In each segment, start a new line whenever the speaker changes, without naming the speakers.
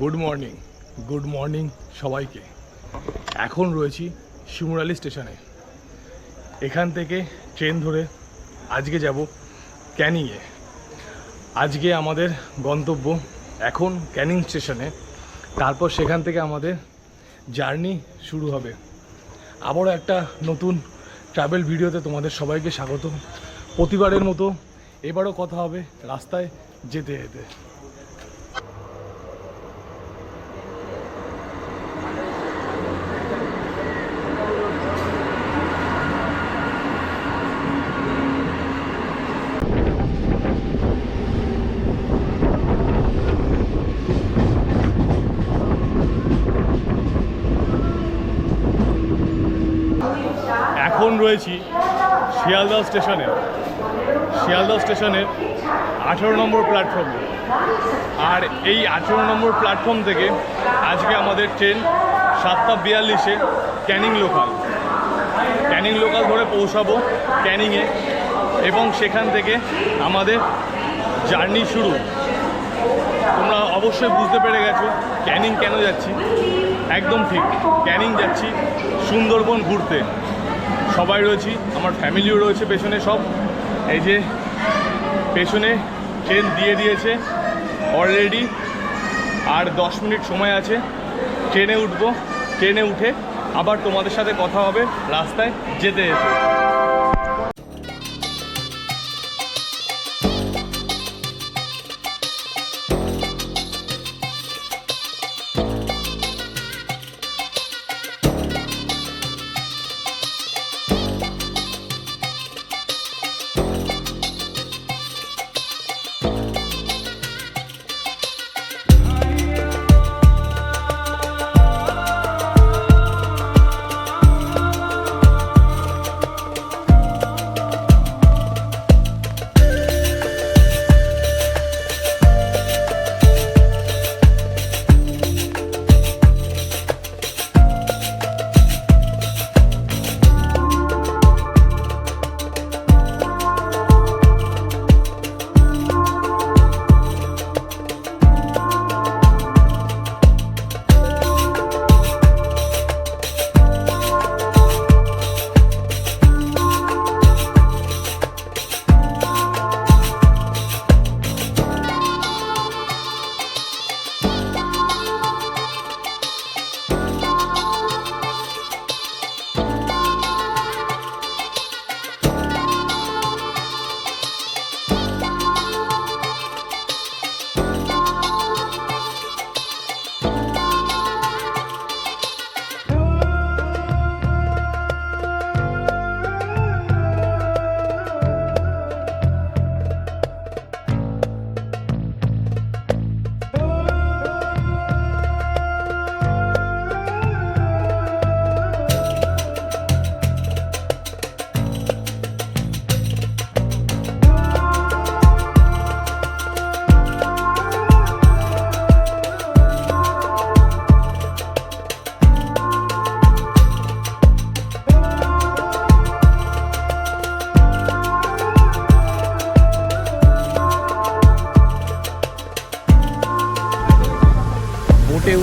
Good morning সবাইকে। এখন রয়েছি শিমুরালি স্টেশনে। এখান থেকে ট্রেন ধরে আজকে যাব ক্যানিংয়ে। আজকে আমাদের গন্তব্য এখন ক্যানিং স্টেশনে, তারপর সেখান থেকে আমাদের জার্নি শুরু হবে। আবারও একটা নতুন ট্রাভেল ভিডিওতে তোমাদের সবাইকে স্বাগত। প্রতিবারের মতো এবারও কথা হবে রাস্তায় যেতে যেতে। এখন রয়েছি শিয়ালদহ স্টেশনের 18 নম্বর প্ল্যাটফর্মে। আর এই 18 নম্বর প্ল্যাটফর্ম থেকে আজকে আমাদের ট্রেন 7:42-এ ক্যানিং লোকাল ধরে পৌঁছাবো ক্যানিংয়ে, এবং সেখান থেকে আমাদের জার্নি শুরু। তোমরা অবশ্যই বুঝতে পেরে গেছো ক্যানিং কেন যাচ্ছি। একদম ঠিক, ক্যানিং যাচ্ছি সুন্দরবন ঘুরতে। সবাই রয়েছি, আমার ফ্যামিলিও রয়েছে পেছনে সব। এই যে পেছনে ট্রেন দিয়ে দিয়েছে অলরেডি, আর 10 মিনিট সময় আছে ট্রেনে উঠবো। ট্রেনে উঠে আবার তোমাদের সাথে কথা হবে রাস্তায় যেতে যেতে।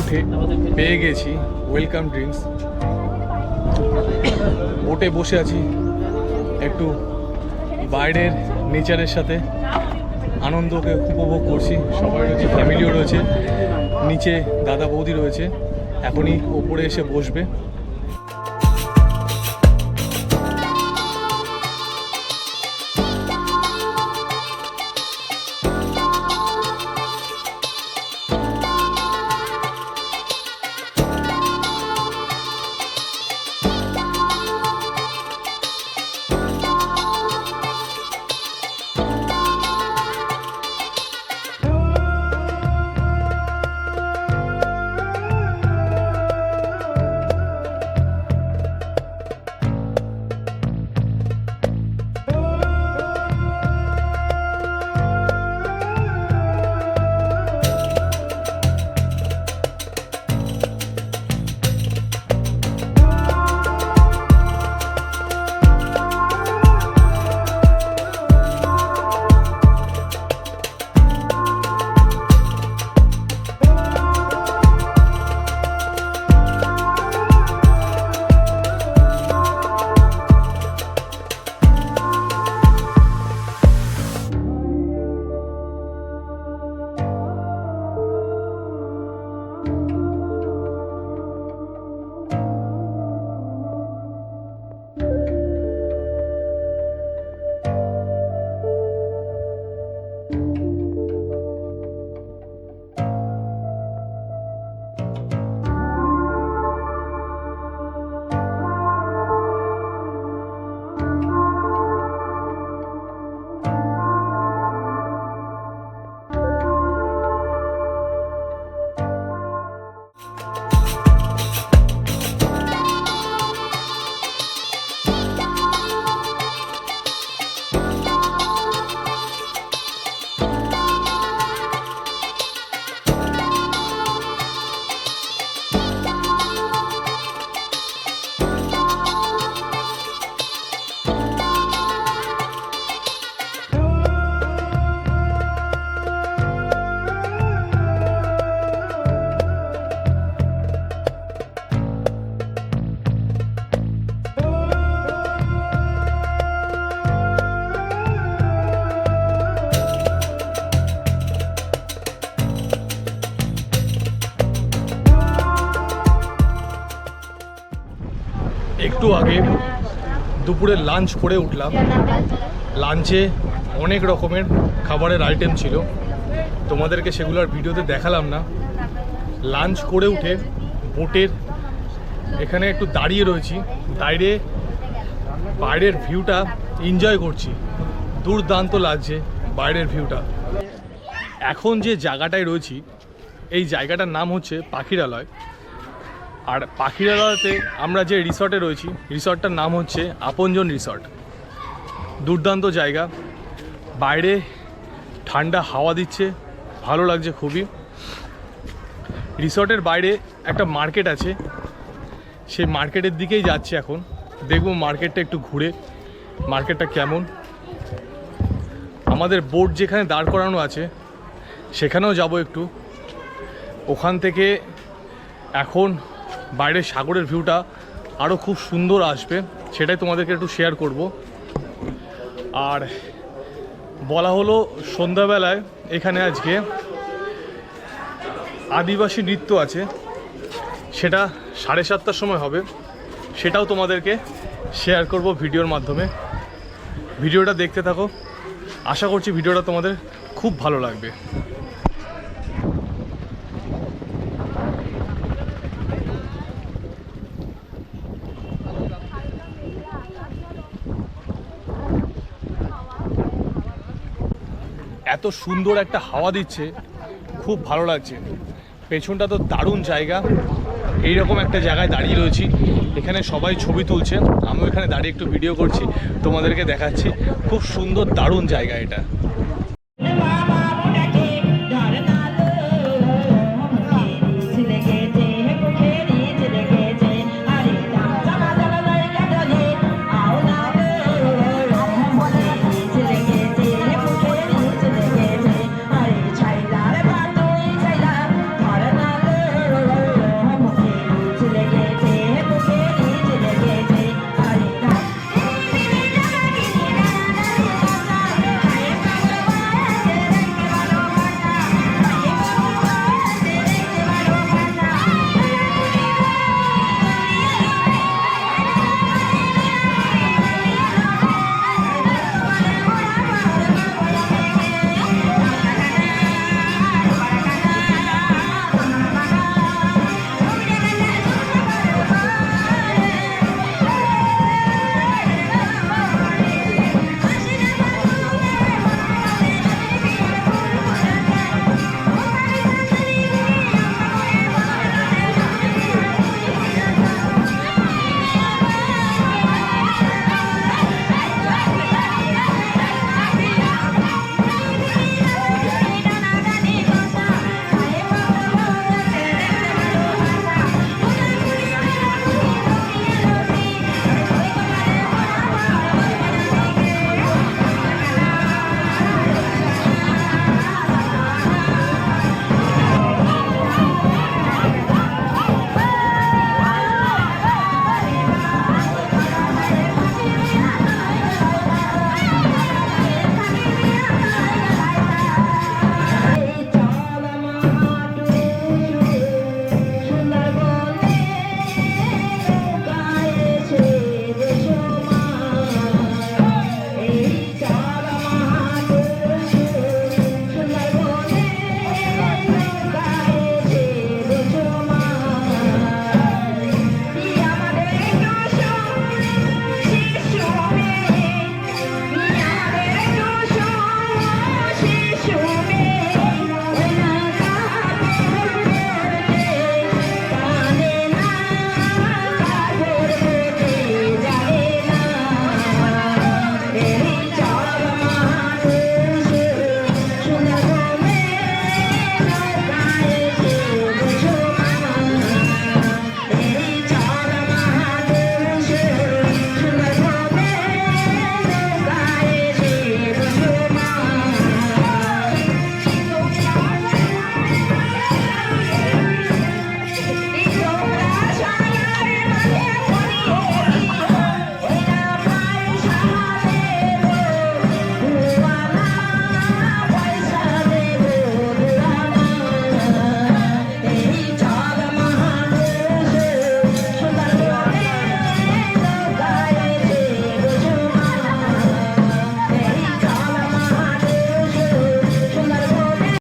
উঠে পেয়ে গেছি ওয়েলকাম ড্রিঙ্কস। বোটে বসে আছি, একটু বাইরের নেচারের সাথে আনন্দকে উপভোগ করছি। সবাই রয়েছে, ফ্যামিলিও রয়েছে, নিচে দাদা বৌদি রয়েছে, এখনই ওপরে এসে বসবে। একটু আগে দুপুরে লাঞ্চ করে উঠলাম। লাঞ্চে অনেক রকমের খাবারের আইটেম ছিল, তোমাদেরকে সেগুলো আর ভিডিওতে দেখালাম না। লাঞ্চ করে উঠে বোটের এখানে একটু দাঁড়িয়ে রয়েছি, দাঁড়িয়ে বাইরের ভিউটা এনজয় করছি। দুর্দান্ত লাগছে বাইরের ভিউটা। এখন যে জায়গাটায় রয়েছি এই জায়গাটার নাম হচ্ছে পাখিরালয়। আর পাখিরালয়তে আমরা যে রিসর্টে রয়েছি রিসর্টটার নাম হচ্ছে আপনজন রিসর্ট। দুর্দান্ত জায়গা, বাইরে ঠান্ডা হাওয়া দিচ্ছে, ভালো লাগছে খুবই। রিসর্টের বাইরে একটা মার্কেট আছে, সেই মার্কেটের দিকেই যাচ্ছি এখন। দেখব মার্কেটটা একটু ঘুরে মার্কেটটা কেমন। আমাদের বোট যেখানে দাঁড় করানো আছে সেখানেও যাব একটু। ওখান থেকে এখন বাইরের সাগরের ভিউটা আরও খুব সুন্দর আসবে, সেটাই তোমাদেরকে একটু শেয়ার করব। আর বলা হলো সন্ধ্যাবেলায় এখানে আজকে আদিবাসী নৃত্য আছে, সেটা 7:30টার সময় হবে, সেটাও তোমাদেরকে শেয়ার করব ভিডিওর মাধ্যমে। ভিডিওটা দেখতে থাকো, আশা করছি ভিডিওটা তোমাদের খুব ভালো লাগবে। এত সুন্দর একটা হাওয়া দিচ্ছে, খুব ভালো লাগছে। পেছনটা তো দারুণ জায়গা। এইরকম একটা জায়গায় দাঁড়িয়ে রয়েছি, এখানে সবাই ছবি তুলছে, আমিও এখানে দাঁড়িয়ে একটু ভিডিও করছি, তোমাদেরকে দেখাচ্ছি। খুব সুন্দর দারুণ জায়গা এটা।